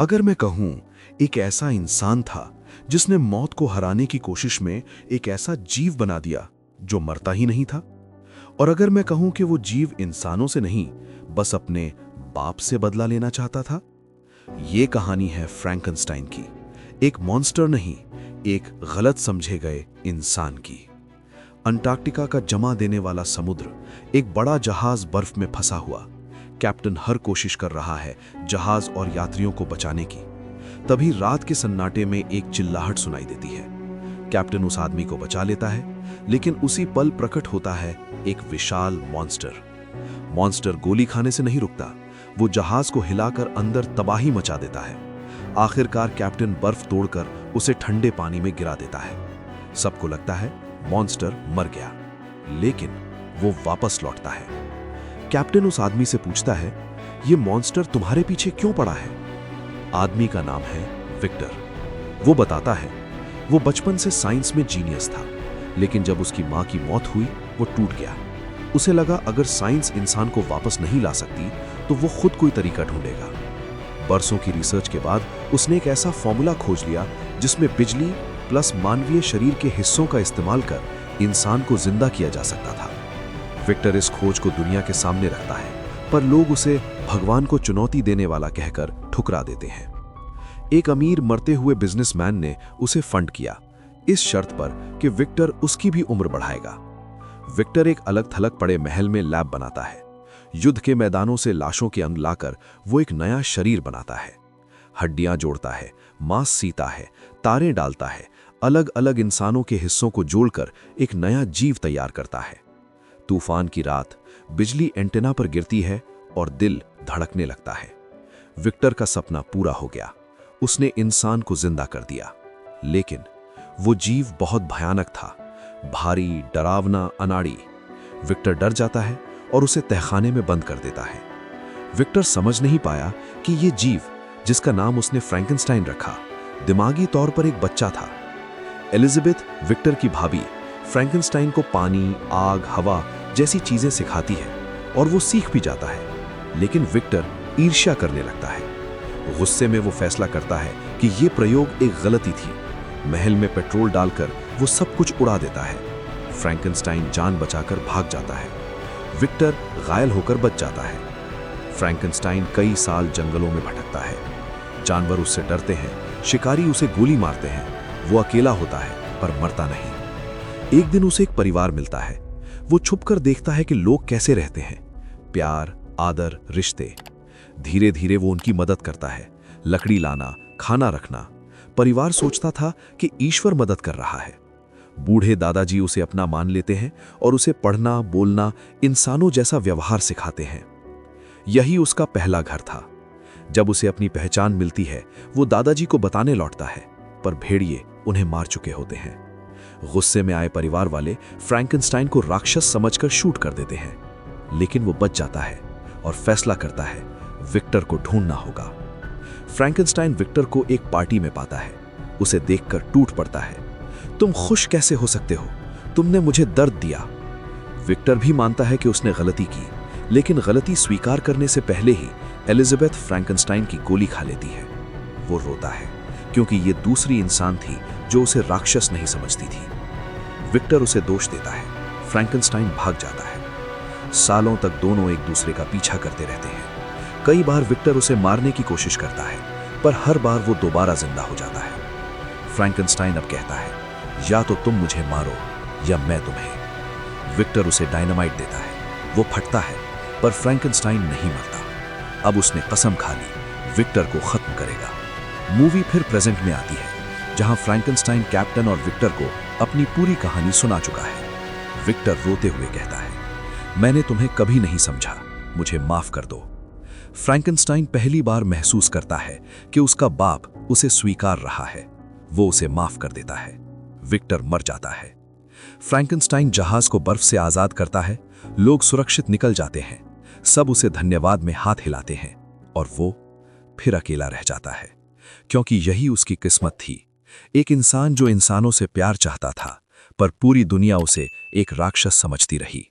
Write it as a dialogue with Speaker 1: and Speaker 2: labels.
Speaker 1: अगर मैं कहूं एक ऐसा इंसान था जिसने मौत को हराने की कोशिश में एक ऐसा जीव बना दिया जो मरता ही नहीं था, और अगर मैं कहूं कि वो जीव इंसानों से नहीं बस अपने बाप से बदला लेना चाहता था, ये कहानी है फ्रैंकनस्टाइन की, एक मॉन्स्टर नहीं, एक गलत समझे गए इंसान की। अंटार्कटिका का जमा देने वाला समुद्र, एक बड़ा जहाज बर्फ में फंसा हुआ। कैप्टन हर कोशिश कर रहा है जहाज और यात्रियों को बचाने की। तभी रात के सन्नाटे में एक चिल्लाहट सुनाई देती है। कैप्टन उस आदमी को बचा लेता है, लेकिन उसी पल प्रकट होता है एक विशाल मॉन्स्टर। मॉन्स्टर गोली खाने से नहीं रुकता, वो जहाज को हिलाकर अंदर तबाही मचा देता है। आखिरकार कैप्टन बर्फ तोड़कर उसे ठंडे पानी में गिरा देता है। सबको लगता है मॉन्स्टर मर गया, लेकिन वो वापस लौटता है। कैप्टन उस आदमी से पूछता है, ये मॉन्स्टर तुम्हारे पीछे क्यों पड़ा है? आदमी का नाम है विक्टर। वो बताता है, वो बचपन से साइंस में जीनियस था, लेकिन जब उसकी मां की मौत हुई वो टूट गया। उसे लगा अगर साइंस इंसान को वापस नहीं ला सकती तो वो खुद कोई तरीका ढूंढेगा। बरसों की रिसर्च के बाद उसने एक ऐसा फॉर्मूला खोज लिया जिसमें बिजली प्लस मानवीय शरीर के हिस्सों का इस्तेमाल कर इंसान को जिंदा किया जा सकता था। विक्टर इस खोज को दुनिया के सामने रखता है, पर लोग उसे भगवान को चुनौती देने वाला कहकर ठुकरा देते हैं। एक अमीर मरते हुए बिजनेसमैन ने उसे फंड किया, इस शर्त पर कि विक्टर उसकी भी उम्र बढ़ाएगा। विक्टर एक अलग थलग पड़े महल में लैब बनाता है। युद्ध के मैदानों से लाशों के अंग लाकर वो एक नया शरीर बनाता है। हड्डियां जोड़ता है, मांस सीता है, तारे डालता है, अलग अलग इंसानों के हिस्सों को जोड़कर एक नया जीव तैयार करता है। तूफान की रात, बिजली एंटेना पर गिरती है और दिल धड़कने लगता है। विक्टर का सपना पूरा हो गया, उसने इंसान को जिंदा कर दिया। लेकिन वो जीव बहुत भयानक था, भारी, डरावना, अनाड़ी। विक्टर डर जाता है और उसे तहखाने में बंद कर देता है। विक्टर समझ नहीं पाया कि ये जीव, जिसका नाम उसने फ्रैंकनस्टाइन रखा, दिमागी तौर पर एक बच्चा था। एलिजाबेथ, विक्टर की भाभी, फ्रैंकनस्टाइन को पानी, आग, हवा जैसी चीजें सिखाती है और वो सीख भी जाता है, लेकिन विक्टर ईर्ष्या करने लगता है। गुस्से में वो फैसला करता है कि ये प्रयोग एक गलती थी। महल में पेट्रोल डालकर वो सब कुछ उड़ा देता है। फ्रैंकनस्टाइन जान बचाकर भाग जाता है। विक्टर घायल होकर बच जाता है। फ्रैंकनस्टाइन कई साल जंगलों में भटकता है। जानवर उससे डरते हैं, शिकारी उसे गोली मारते हैं। वो अकेला होता है पर मरता नहीं। एक दिन उसे एक परिवार मिलता है। वो छुपकर देखता है कि लोग कैसे रहते हैं, प्यार, आदर, रिश्ते। धीरे धीरे वो उनकी मदद करता है, लकड़ी लाना, खाना रखना। परिवार सोचता था कि ईश्वर मदद कर रहा है। बूढ़े दादाजी उसे अपना मान लेते हैं और उसे पढ़ना, बोलना, इंसानों जैसा व्यवहार सिखाते हैं। यही उसका पहला घर था। जब उसे अपनी पहचान मिलती है, वो दादाजी को बताने लौटता है, पर भेड़िए उन्हें मार चुके होते हैं। गुस्से में आए परिवार वाले फ्रैंकनस्टाइन को राक्षस समझकर शूट कर देते हैं, लेकिन वो बच जाता है और फैसला करता है विक्टर को ढूंढना होगा। फ्रैंकनस्टाइन विक्टर को एक पार्टी में पाता है। उसे देखकर टूट पड़ता है। तुम खुश कैसे हो सकते हो? तुमने मुझे दर्द दिया। विक्टर भी मानता है कि उसने गलती की, लेकिन गलती स्वीकार करने से पहले ही एलिजाबेथ फ्रैंकनस्टाइन की गोली खा लेती है। वो रोता है क्योंकि ये दूसरी इंसान थी जो उसे राक्षस नहीं समझती थी। विक्टर उसे दोष देता है। फ्रैंकनस्टाइन भाग जाता है। सालों तक दोनों एक दूसरे का पीछा करते रहते हैं। कई बार विक्टर उसे मारने की कोशिश करता है, पर हर बार वो दोबारा जिंदा हो जाता है। फ्रैंकनस्टाइन अब कहता है, या तो तुम मुझे मारो या मैं तुम्हें। विक्टर उसे डायनामाइट देता है। वो फटता है, पर फ्रैंकनस्टाइन नहीं मरता। अब उसने कसम खा ली, विक्टर को खत्म करेगा। मूवी फिर प्रेजेंट में आती है, जहां फ्रैंकनस्टाइन कैप्टन और विक्टर को अपनी पूरी कहानी सुना चुका है। विक्टर रोते हुए कहता है, मैंने तुम्हें कभी नहीं समझा, मुझे माफ कर दो। फ्रैंकनस्टाइन पहली बार महसूस करता है कि उसका बाप उसे स्वीकार रहा है। वो उसे माफ कर देता है। विक्टर मर जाता है। फ्रैंकनस्टाइन जहाज को बर्फ से आजाद करता है। लोग सुरक्षित निकल जाते हैं। सब उसे धन्यवाद में हाथ हिलाते हैं और वो फिर अकेला रह जाता है, क्योंकि यही उसकी किस्मत थी। एक इंसान जो इंसानों से प्यार चाहता था, पर पूरी दुनिया उसे एक राक्षस समझती रही।